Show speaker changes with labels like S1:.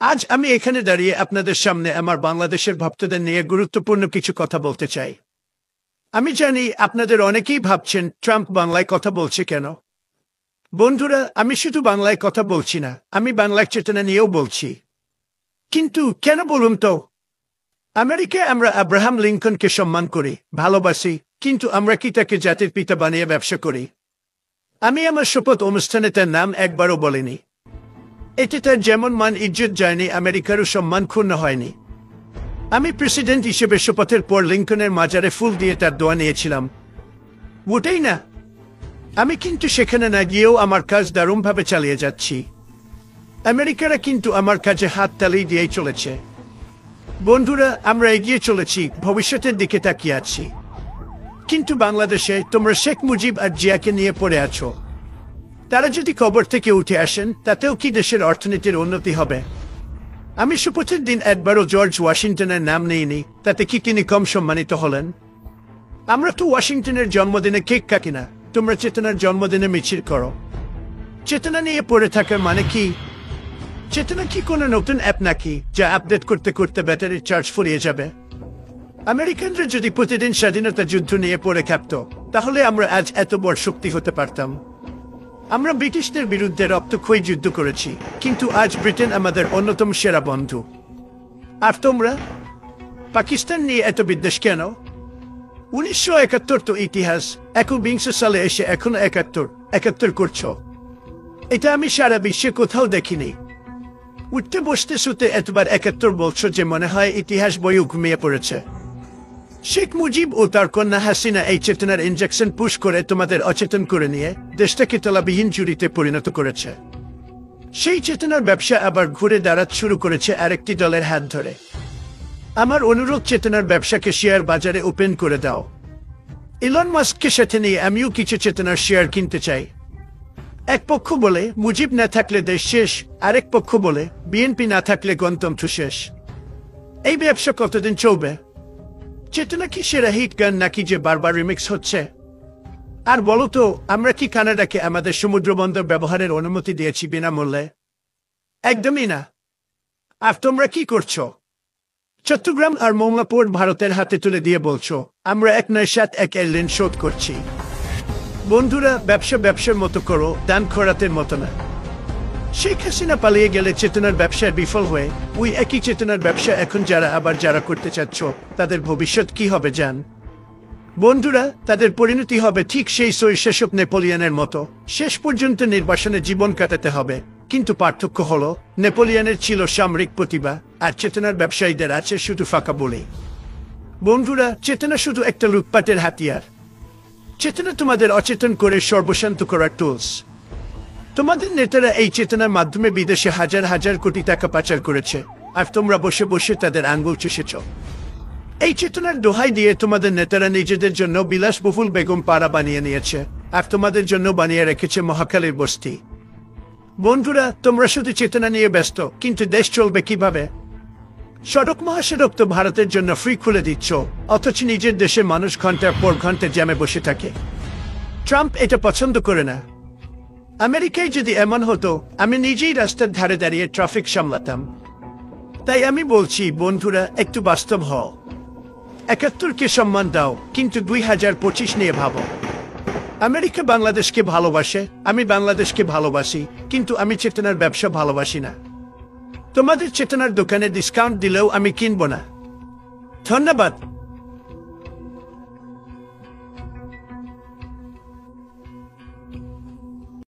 S1: আজ আমি এখানে দাঁড়িয়ে আপনাদের সামনে আমার বাংলাদেশের ভক্তদের নিয়ে গুরুত্বপূর্ণ কিছু কথা বলতে চাই। আমি জানি আপনাদের অনেকেই ভাবছেন ট্রাম্প বাংলায় কথা বলছে কেন। বন্ধুরা, আমি শুধু বাংলায় কথা বলছি না, আমি বাংলার চেতনা নিয়েও বলছি। কিন্তু কেন বলুন তো? আমেরিকায় আমরা আব্রাহাম লিঙ্কনকে সম্মান করি, ভালোবাসি, কিন্তু আমরা কি তাকে জাতির পিতা বানিয়ে ব্যবসা করি? আমি আমার শপথ অনুষ্ঠানে তার নাম একবারও বলিনি। এতে তার যেমন মান ইজ্জত যায়নি, আমেরিকারও সম্মান ক্ষুণ্ণ হয়নি। আমি প্রেসিডেন্ট হিসেবে শপথের পর লিঙ্কনের মাজারে ফুল দিয়ে তার দোয়া নিয়েছিলাম, ওটাই না। আমি কিন্তু সেখানে না গিয়েও আমার কাজ দারুণভাবে চালিয়ে যাচ্ছি। আমেরিকারা কিন্তু আমার কাজে হাত তালি দিয়েই চলেছে। বন্ধুরা, আমরা এগিয়ে চলেছি, ভবিষ্যতের দিকে তাকিয়ে আছি। কিন্তু বাংলাদেশে তোমরা শেখ মুজিব আর জিয়াকে নিয়ে পড়ে আছো। তারা যদি কবর থেকে উঠে আসেন, তাতেও কি দেশের অর্থনীতির উন্নতি হবে? আমি শপথের দিন একবারও জর্জ ওয়াশিংটনের নাম নেইনি, তাতে কি তিনি কম সম্মানিত হলেন? আমরা তো ওয়াশিংটনের জন্মদিনে কেক কাটি না, তোমরা চেতনার জন্মদিনে মিছিল করো। চেতনা নিয়ে পড়ে থাকার মানে কি? চেতনা কি কোনো নতুন অ্যাপ নাকি, যা আপডেট করতে করতে ব্যাটারির চার্জ ফুরিয়ে যাবে? আমেরিকানরা যদি প্রতিদিন স্বাধীনতা যুদ্ধ নিয়ে পড়ে থাকত, তাহলে আমরা আজ এত বড় শক্তি হতে পারতাম। আমরা ব্রিটিশদের বিরুদ্ধে রক্তক্ষয়ী যুদ্ধ করেছি, কিন্তু আজ ব্রিটেন আমাদের অন্যতম সেরা বন্ধু। আর তোমরা পাকিস্তান নিয়ে এত বিদ্বেষ কেন? 1971 তো ইতিহাস, 21 সালে এসে এখনো একাত্তর করছো। এটা আমি সারা বিশ্বে কোথাও দেখিনি। উঠতে বসতে শুতে এতবার 71 বলছো যে মনে হয় ইতিহাস বইও ঘুমিয়ে পড়েছে। শেখ মুজিব ও তার কন্যা হাসিনা এই চেতনার ইনজেকশন পুশ করে তোমাদের অচেতন করে নিয়ে দেশটাকে তলাবিহীন জুড়িতে পরিণত করেছে। সেই চেতনার ব্যবসা আবার ঘুরে দাঁড়াতে শুরু করেছে আরেকটি দলের হাত ধরে। আমার অনুরোধ, চেতনার ব্যবসাকে শেয়ার বাজারে ওপেন করে দাও। ইলন মাস্ককে সাথে নিয়ে আমিও কিছু চেতনার শেয়ার কিনতে চাই। এক পক্ষ বলে মুজিব না থাকলে দেশ শেষ, আরেক পক্ষ বলে বিএনপি না থাকলে গণতন্ত্র শেষ। এই ব্যবসা কতদিন চলবে? চেতনা কি সেরা হিট গান নাকি যে বারবার রিমিক্স হচ্ছে? আর বলো তো, আমরা কি কানাডাকে আমাদের সমুদ্রবন্দর ব্যবহারের অনুমতি দিয়েছি বিনামূল্যে? একদমই না। আর তোমরা কি করছো? চট্টগ্রাম আর মোংলাপুর ভারতের হাতে তুলে দিয়ে বলছো আমরা 197 এর ঋণ শোধ করছি। বন্ধুরা, ব্যবসা ব্যবসার মতো করো, দান খরাতের মতো না। শেখ হাসিনা পালিয়ে গেলে চেতনার ব্যবসায় বিফল হয়ে ওই একই চেতনার ব্যবসা এখন যারা করতে চাচ্ছ, তাদের ভবিষ্যৎ কি হবে জান? বন্ধুরা, তাদের পরিণতি হবে ঠিক সেই শাসক নেপোলিয়নের মতো। শেষ পর্যন্ত নির্বাসনে জীবন কাটাতে হবে। কিন্তু পার্থক্য হলো, নেপোলিয়নের ছিল সামরিক প্রতিভা, আর চেতনার ব্যবসায়ীদের আছে শুধু ফাঁকা বলে। বন্ধুরা, চেতনা শুধু একটা লুটপাটের হাতিয়ার। চেতনা তোমাদের অচেতন করে সর্বশান্ত করার টুলস। তোমাদের নেতারা এই চেতনার মাধ্যমে বিদেশে হাজার হাজার কোটি টাকা পাচার করেছে, আর তোমরা বসে বসে তাদের আঙ্গুল চুষেছ। এই চেতনার দোহাই দিয়ে তোমাদের নেতারা নিজেদের জন্য বিলাসবহুল বেগম পাড়া বানিয়ে নিয়েছে, আর তোমাদের জন্য বানিয়ে রেখেছে মহাখালীর বস্তি। বন্ধুরা, তোমরা শুধু চেতনা নিয়ে ব্যস্ত, কিন্তু দেশ চলবে কিভাবে? সড়ক মহাসড়ক তো ভারতের জন্য ফ্রি খুলে দিচ্ছ, অথচ নিজের দেশে মানুষ ঘন্টার পর ঘন্টা জ্যামে বসে থাকে। ট্রাম্প এটা পছন্দ করে না। আমেরিকায় যদি এমন হতো, আমি নিজেই রাস্তার ধারে দাঁড়িয়ে ট্রাফিক সামলাতাম। তাই আমি বলছি, বন্ধুরা, একটু বাস্তব হও। 71কে সম্মান দাও, কিন্তু 2025 নিয়ে ভাবো। আমেরিকা বাংলাদেশকে ভালোবাসে, আমি বাংলাদেশকে ভালোবাসি, কিন্তু আমি চেতনার ব্যবসা ভালোবাসি না। তোমাদের চেতনার দোকানে ডিসকাউন্ট দিলেও আমি কিনব না। ধন্যবাদ।